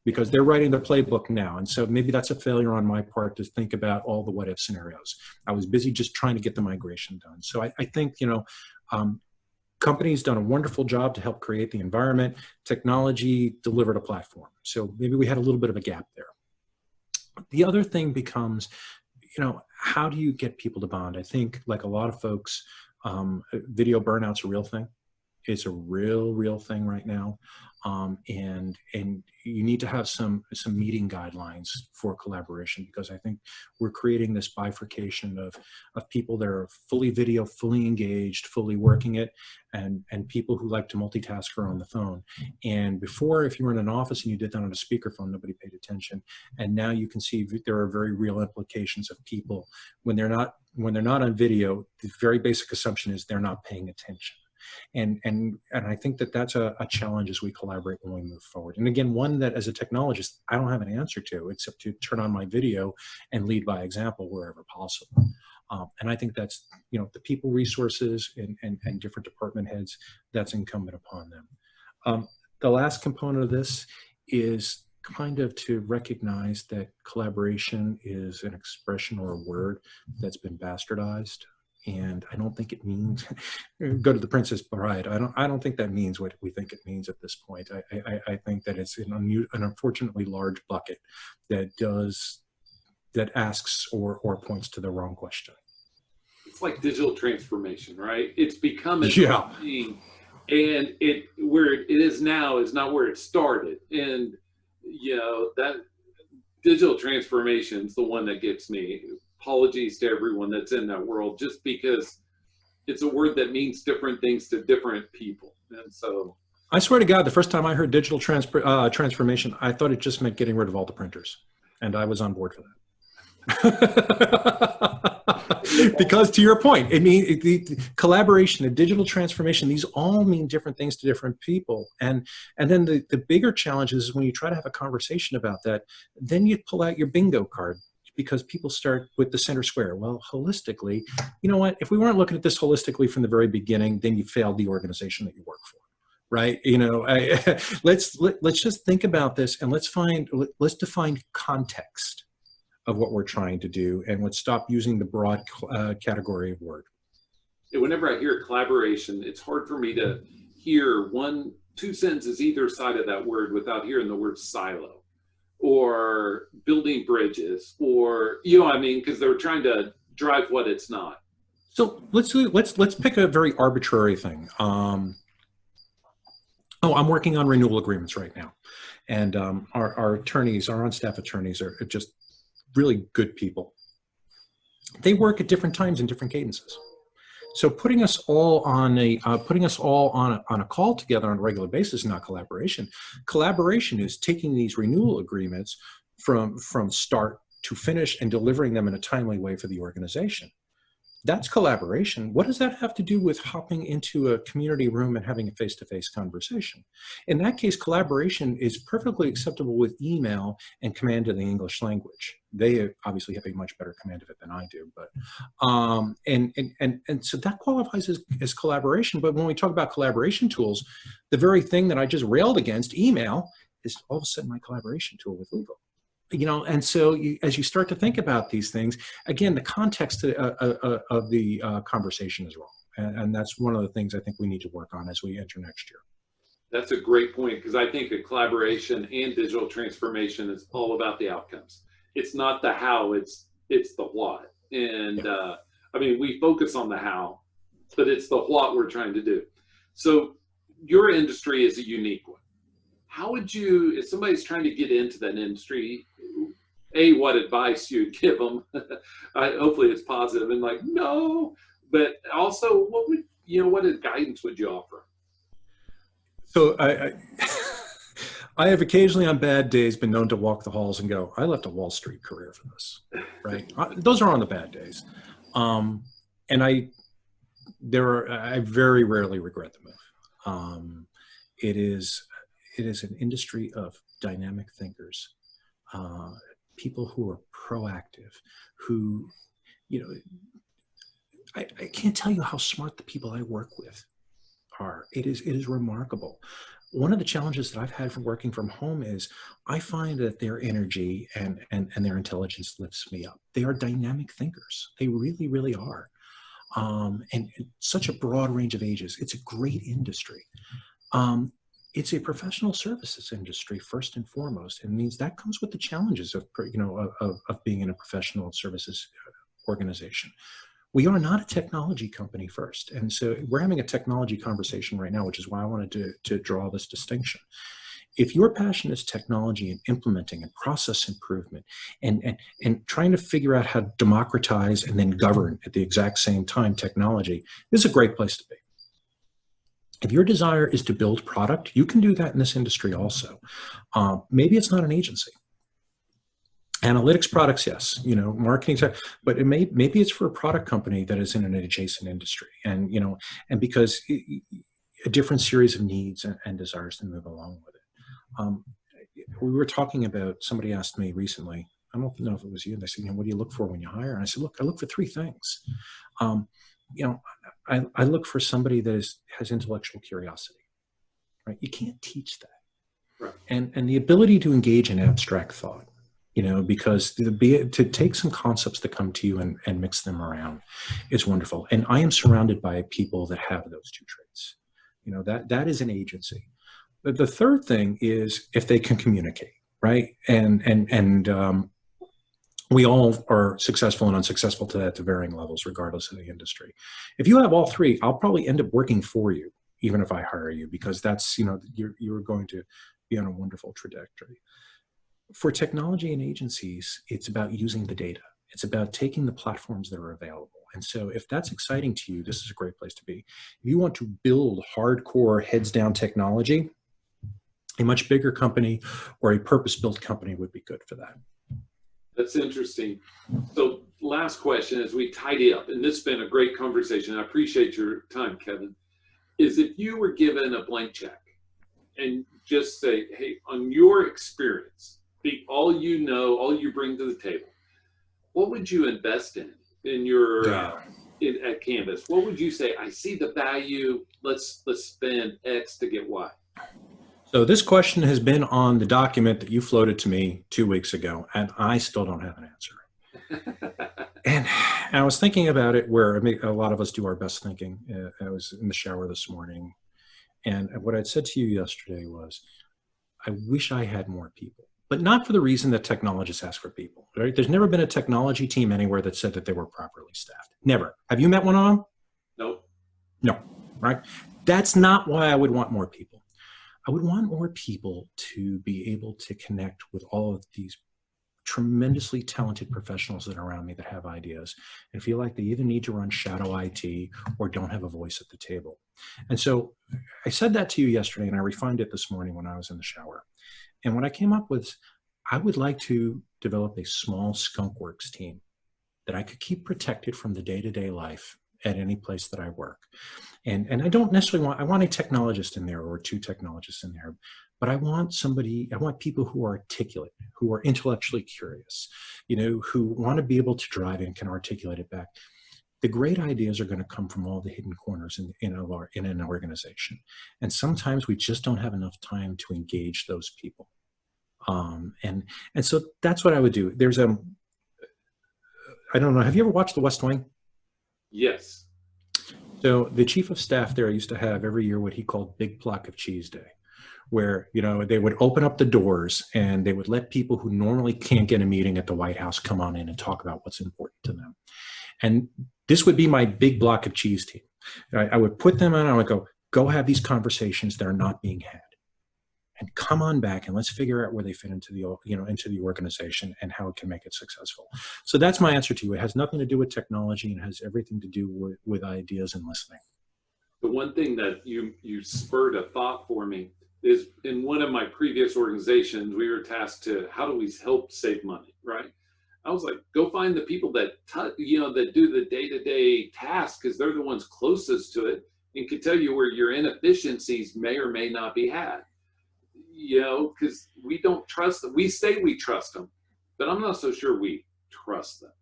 because they're writing the playbook now. And so maybe that's a failure on my part to think about all the what if scenarios. I was busy just trying to get the migration done. So I think, companies done a wonderful job to help create the environment. Technology delivered a platform. So maybe we had a little bit of a gap there. The other thing becomes, how do you get people to bond? I think, like a lot of folks, video burnout's a real thing. It's a real thing right now. And you need to have some meeting guidelines for collaboration, because I think we're creating this bifurcation of people that are fully video, fully engaged, fully working it, and people who like to multitask or on the phone. And before, if you were in an office and you did that on a speakerphone, nobody paid attention. And now you can see there are very real implications of people when they're not on video. The very basic assumption is they're not paying attention. And I think that that's a challenge as we collaborate when we move forward. And again, one that as a technologist, I don't have an answer to, except to turn on my video and lead by example wherever possible. And I think that's, the people resources and different department heads, that's incumbent upon them. The last component of this is kind of to recognize that collaboration is an expression or a word that's been bastardized. And I don't think it means go to the Princess Bride. I don't think that means what we think it means at this point. I think that it's an unfortunately large bucket that asks or points to the wrong question. It's like digital transformation, right? It's become a thing, and where it is now is not where it started. And that digital transformation is the one that gets me. Apologies to everyone that's in that world, just because it's a word that means different things to different people. And so I swear to God, the first time I heard digital transformation, I thought it just meant getting rid of all the printers, and I was on board for that. Because to your point, the collaboration, the digital transformation, these all mean different things to different people. And then the bigger challenge is when you try to have a conversation about that, then you pull out your bingo card, because people start with the center square. Well, holistically, you know what? If we weren't looking at this holistically from the very beginning, then you failed the organization that you work for, right? Let's just think about this, and let's define context of what we're trying to do, and let's stop using the broad category of word. Whenever I hear collaboration, it's hard for me to hear two sentences either side of that word without hearing the word silo, or building bridges, or because they're trying to drive what it's not. So let's pick a very arbitrary thing. I'm working on renewal agreements right now, and our attorneys, our on-staff attorneys, are just really good people. They work at different times in different cadences. So putting us all on a call together on a regular basis is not collaboration. Collaboration is taking these renewal agreements from start to finish and delivering them in a timely way for the organization. That's collaboration. What does that have to do with hopping into a community room and having a face-to-face conversation? In that case, collaboration is perfectly acceptable with email and command of the English language. They obviously have a much better command of it than I do, but and so that qualifies as collaboration. But when we talk about collaboration tools, the very thing that I just railed against, email, is all of a sudden my collaboration tool with legal. And so as you start to think about these things, again, the context of the conversation is wrong. And that's one of the things I think we need to work on as we enter next year. That's a great point, because I think a collaboration and digital transformation is all about the outcomes. It's not the how, it's the what. And we focus on the how, but it's the what we're trying to do. So your industry is a unique one. How would you, if somebody's trying to get into that industry, what advice you'd give them? Hopefully it's positive and no, but also what guidance would you offer? So I have occasionally on bad days been known to walk the halls and go, I left a Wall Street career for this, right? Those are on the bad days. And I very rarely regret the move. It is an industry of dynamic thinkers, people who are proactive, who, I can't tell you how smart the people I work with are. It is remarkable. One of the challenges that I've had from working from home is I find that their energy and their intelligence lifts me up. They are dynamic thinkers. They really, really are. and such a broad range of ages. It's a great industry. It's a professional services industry first and foremost, and means that comes with the challenges of being in a professional services organization. We are not a technology company first, and so we're having a technology conversation right now, which is why I wanted to draw this distinction. If your passion is technology and implementing and process improvement and trying to figure out how to democratize and then govern at the exact same time technology, this is a great place to be. If your desire is to build product, you can do that in this industry also. Maybe it's not an agency. Analytics products, yes, marketing, but maybe it's for a product company that is in an adjacent industry, and because a different series of needs and desires to move along with it. We were talking about, somebody asked me recently, I don't know if it was you, and they said, what do you look for when you hire? And I said, look, I look for three things. I look for somebody that has intellectual curiosity, right? You can't teach that. Right. And the ability to engage in abstract thought, because to take some concepts that come to you and mix them around is wonderful. And I am surrounded by people that have those two traits. That is an agency. But the third thing is if they can communicate, right? And we all are successful and unsuccessful to varying levels, regardless of the industry. If you have all three, I'll probably end up working for you, even if I hire you, because that's, you're going to be on a wonderful trajectory. For technology and agencies, it's about using the data. It's about taking the platforms that are available. And so if that's exciting to you, this is a great place to be. If you want to build hardcore heads down technology, a much bigger company or a purpose-built company would be good for that. That's interesting. So last question as we tidy up, and this has been a great conversation. I appreciate your time, Kevin, is if you were given a blank check and just say, hey, on your experience, all you know, all you bring to the table, what would you invest in your at Canvas? What would you say? I see the value. Let's spend X to get Y. So this question has been on the document that you floated to me 2 weeks ago, and I still don't have an answer. And I was thinking about it where a lot of us do our best thinking. I was in the shower this morning, and what I'd said to you yesterday was, I wish I had more people, but not for the reason that technologists ask for people, right? There's never been a technology team anywhere that said that they were properly staffed. Never. Have you met one of them? Nope. No, right? That's not why I would want more people. I would want more people to be able to connect with all of these tremendously talented professionals that are around me that have ideas and feel like they either need to run shadow IT or don't have a voice at the table. And so I said that to you yesterday, and I refined it this morning when I was in the shower. And what I came up with, I would like to develop a small skunkworks team that I could keep protected from the day-to-day life at any place that I work. And I don't necessarily I want a technologist in there or two technologists in there, but I want people who are articulate, who are intellectually curious, who want to be able to drive and can articulate it back. The great ideas are going to come from all the hidden corners in an organization. And sometimes we just don't have enough time to engage those people. And so that's what I would do. There's I don't know, have you ever watched The West Wing? Yes. So the chief of staff there used to have every year what he called Big Block of Cheese Day, where, they would open up the doors and they would let people who normally can't get a meeting at the White House come on in and talk about what's important to them. And this would be my big block of cheese team. I would put them on, I would go have these conversations that are not being had. And come on back and let's figure out where they fit into the organization and how it can make it successful. So that's my answer to you. It has nothing to do with technology and has everything to do with ideas and listening. The one thing that you spurred a thought for me is in one of my previous organizations, we were tasked to how do we help save money, right? I was like, go find the people that that do the day-to-day tasks because they're the ones closest to it and can tell you where your inefficiencies may or may not be had. Because we don't trust them. We say we trust them, but I'm not so sure we trust them.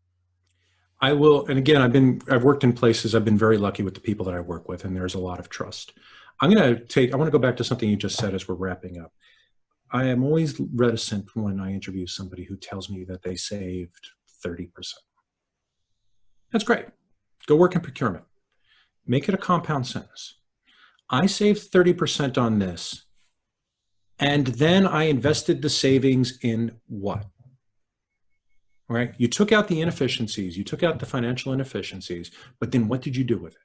I will, and again, I've worked in places, I've been very lucky with the people that I work with, and there's a lot of trust. I want to go back to something you just said as we're wrapping up. I am always reticent when I interview somebody who tells me that they saved 30%. That's great. Go work in procurement. Make it a compound sentence. I saved 30% on this, and then I invested the savings in what? Right? You took out the inefficiencies, you took out the financial inefficiencies, but then what did you do with it?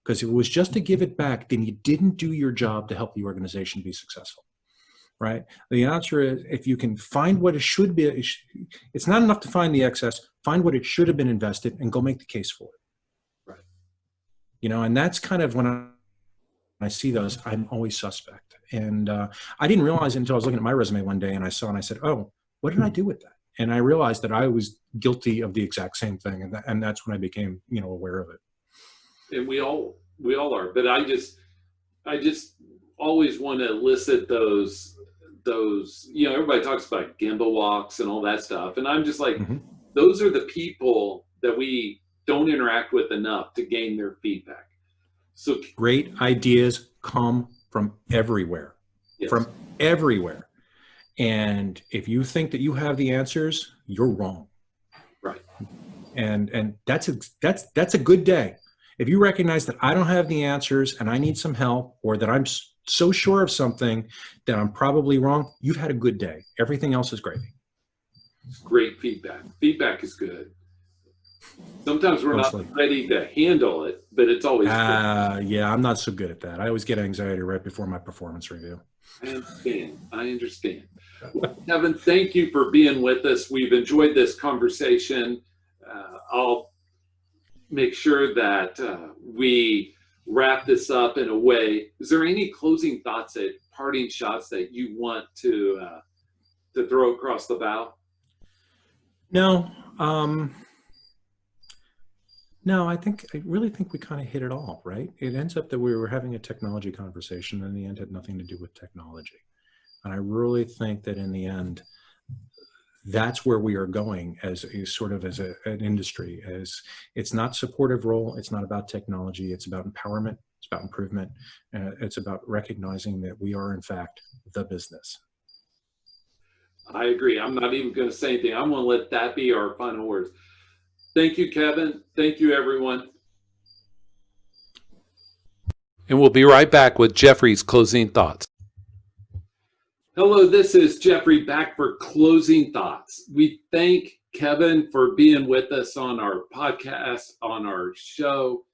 Because if it was just to give it back, then you didn't do your job to help the organization be successful, right? The answer is, if you can find what it should be, it's not enough to find the excess, find what it should have been invested and go make the case for it. Right. You know, and that's kind of when I see those, I'm always suspect. And I didn't realize it until I was looking at my resume one day and I said, oh, what did I do with that? And I realized that I was guilty of the exact same thing. And that's when I became, aware of it. And we all are, but I just always want to elicit those, everybody talks about gimbal walks and all that stuff. And I'm just like, those are the people that we don't interact with enough to gain their feedback. So great ideas come from everywhere, from everywhere. And if you think that you have the answers, you're wrong. Right. And that's a good day. If you recognize that I don't have the answers and I need some help, or that I'm so sure of something that I'm probably wrong, you've had a good day. Everything else is gravy. It's great feedback. Feedback is good. Sometimes we're not ready to handle it, but it's always good. Yeah, I'm not so good at that. I always get anxiety right before my performance review. I understand. Well, Kevin, thank you for being with us. We've enjoyed this conversation. I'll make sure that we wrap this up in a way. Is there any closing thoughts, parting shots that you want to throw across the bow? No. No, I really think we kind of hit it all, right? It ends up that we were having a technology conversation, and in the end had nothing to do with technology. And I really think that in the end, that's where we are going as an industry. As it's not supportive role, it's not about technology, it's about empowerment, it's about improvement, it's about recognizing that we are in fact the business. I agree. I'm not even going to say anything. I'm going to let that be our final words. Thank you, Kevin. Thank you, everyone. And we'll be right back with Jeffrey's closing thoughts. Hello, this is Jeffrey back for closing thoughts. We thank Kevin for being with us on our podcast, on our show,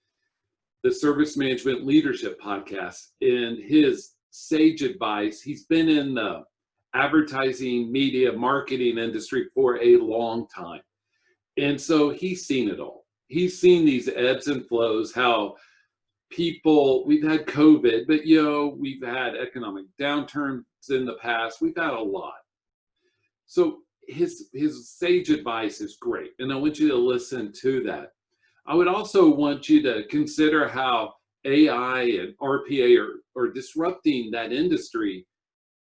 the Service Management Leadership Podcast, and his sage advice. He's been in the advertising, media, marketing industry for a long time. And so he's seen it all. He's seen these ebbs and flows, how we've had COVID, but we've had economic downturns in the past. We've had a lot. So his sage advice is great. And I want you to listen to that. I would also want you to consider how AI and RPA are disrupting that industry,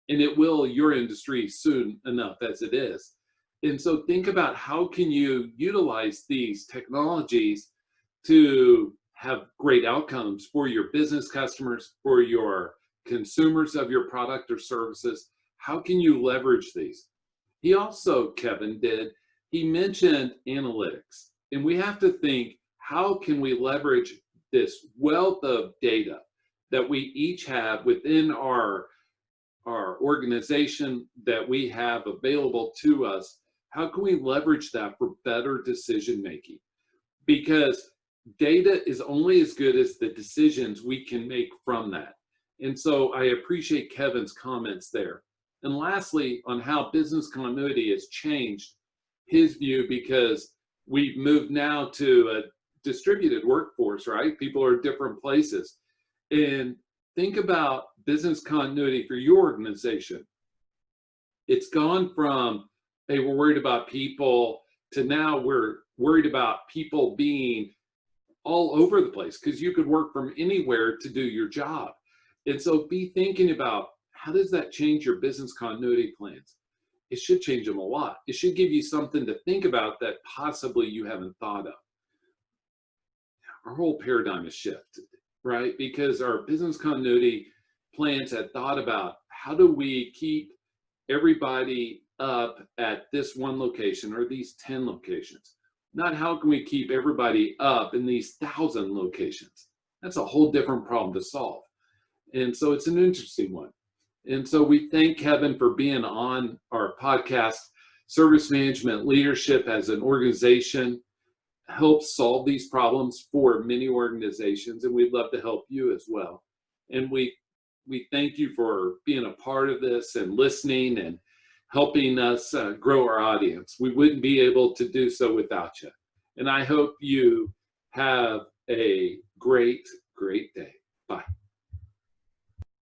and it will your industry soon enough as it is. And so think about how can you utilize these technologies to have great outcomes for your business customers, for your consumers of your product or services. How can you leverage these? He also, Kevin he mentioned analytics. And we have to think, how can we leverage this wealth of data that we each have within our organization that we have available to us? How can we leverage that for better decision making? Because data is only as good as the decisions we can make from that. And so I appreciate Kevin's comments there. And lastly, on how business continuity has changed his view, because we've moved now to a distributed workforce, right? People are at different places. And think about business continuity for your organization. It's gone from, hey, we're worried about people, to now we're worried about people being all over the place, because you could work from anywhere to do your job. And so be thinking about, how does that change your business continuity plans? It should change them a lot. It should give you something to think about that possibly you haven't thought of. Our whole paradigm has shifted, right? Because our business continuity plans had thought about, how do we keep everybody up at this one location or these 10 locations? not how can we keep everybody up in these 1,000 locations. That's a whole different problem to solve. And so it's an interesting one. And so we thank Kevin for being on our podcast. Service management leadership as an organization helps solve these problems for many organizations, and we'd love to help you as well. And we thank you for being a part of this and listening and helping us grow our audience. We wouldn't be able to do so without you. And I hope you have a great, great day. Bye.